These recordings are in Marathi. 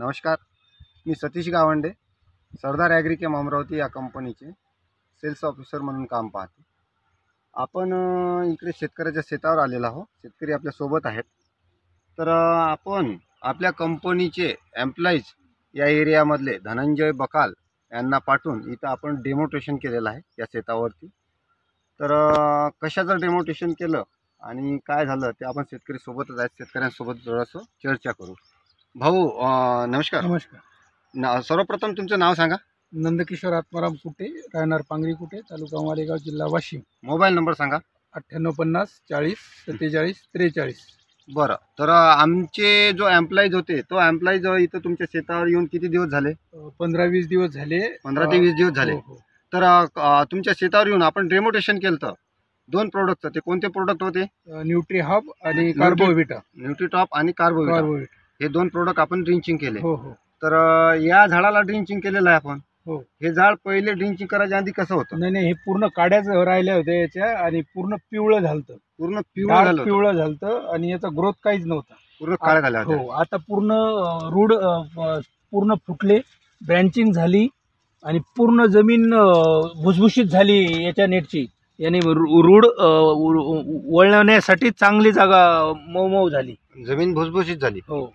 नमस्कार, मी सतीश गावंडे, सरदार ॲग्रीकेम अमरावती या कंपनीचे सेल्स ऑफिसर म्हणून काम पाहतो. आपण इकडे शेतकऱ्याच्या शेतावर आलेलो आहोत. शेतकरी आपल्यासोबत आहेत. तर आपण आपल्या कंपनीचे एम्प्लॉईज या एरियामधले धनंजय बकाल यांना पाठवून इथं आपण डेमोन्स्ट्रेशन केलेलं आहे या शेतावरती. तर कशाचं डेमोन्स्ट्रेशन केलं आणि काय झालं ते आपण शेतकरी सोबतच आहेत, शेतकऱ्यांसोबत थोडंसं चर्चा करू. भाऊ नमस्कार. नमस्कार. सर्वप्रथम तुमचं नाव सांगा. नंदकिशोर आत्माराम कुटे, राहणार पांगरी कुटे, तालुका मालेगाव, जिल्हा वाशिम. मोबाईल नंबर सांगा. 9850 40 47 43. बरं, तर आमचे जो एम्प्लॉईज होते तो एम्प्लॉईज इथं तुमच्या शेतावर येऊन किती दिवस झाले? 15-20 दिवस झाले. 15 ते 20 दिवस झाले. हो. तर तुमच्या शेतावर येऊन आपण डेमोन्स्ट्रेशन केलं होतं 2 प्रोडक्टचं. ते कोणते प्रोडक्ट होते? न्यूट्री हब आणि कार्बोविटा. न्यूट्रीटॉप आणि कार्बोविटा हे 2 प्रोडक्ट आपण ड्रिंचिंग केले. हो हो. तर या झाडाला ड्रिंचिंग केलेलं आहे आपण. हो. हे झाड पहिले ड्रिंचिंग करायच्या आधी कसं होतं? नाही, हे पूर्ण काड्याच राहिल्या होत्या याच्या आणि पूर्ण पिवळं झालतं. पूर्ण पिवळं झालं. पिवळं झालतं आणि याचा ग्रोथ काहीच नव्हता. पूर्ण काळ्या झाल्या होत्या. हो, आता पूर्ण रूड पूर्ण फुटले, ब्रँचिंग झाली आणि पूर्ण जमीन भुसभुशीत झाली याच्या नेटची. याने रूढ वळण्यासाठी चांगली जागा मऊ झाली, जमीन भुसभुशीत झाली. हो.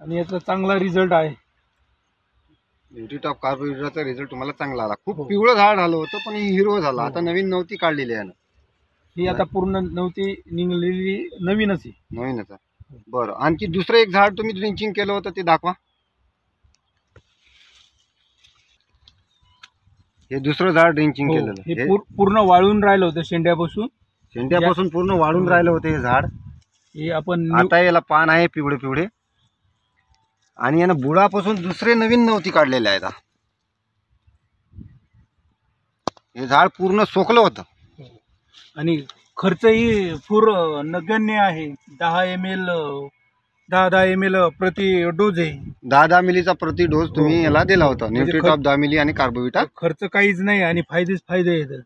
आणि याचा चांगला रिझल्ट आहे. न्यूट्रीटॉप कार्बोविटाचा रिझल्ट तुम्हाला चांगला आला. खूप हो. पिवळं झाड झालं होतं पण ही हिरवं झालं. आता नवीन नव्हती काढलेली आहे ना? ही आता पूर्ण नव्हती निघलेली, नवीनच आहे. नवीनच आहे. बरं, आणखी दुसरं एक झाड तुम्ही ड्रिंचिंग केलं होतं ते दाखवा. हे दुसरं झाड ड्रिंचिंग केलेलं. हे पूर्ण वाळून राहिलं होतं शेंड्यापासून पूर्ण वाळून राहिलं होतं हे झाड. हे आपण आता याला पान आहे पिवळे पिवळे आणि यानं बुडापासून दुसरे नवीन नव्हती काढलेले आहेत. हे झाड पूर्ण सोकलं होतं आणि खर्चही पूर नगण्य आहे. 10 ml प्रति डोज आहे. 10 मिलीचा प्रति डोस तुम्ही याला दिला होता. न्यूट्रीटॉप 10 मिली आणि कार्बोविटा. खर्च काहीच नाही आणि फायदे आहेत.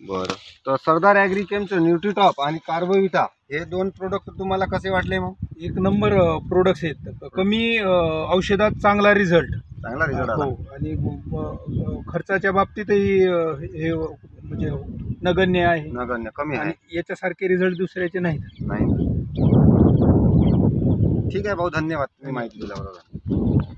बरं, तर सरदार ॲग्रीकेमचं न्यूट्रीटॉप आणि कार्बोविटा हे 2 प्रोडक्ट तुम्हाला कसे वाटले? मग एक नंबर प्रोडक्ट्स आहेत. कमी औषधात चांगला रिझल्ट आला. आणि खर्चाच्या बाबतीतही हे म्हणजे नगण्य आहे, कमी आहे. याच्यासारखे रिझल्ट दुसऱ्याचे नाहीत. नाही. ठीक आहे भाऊ, धन्यवाद तुम्ही माहिती दिल्याबरोबर.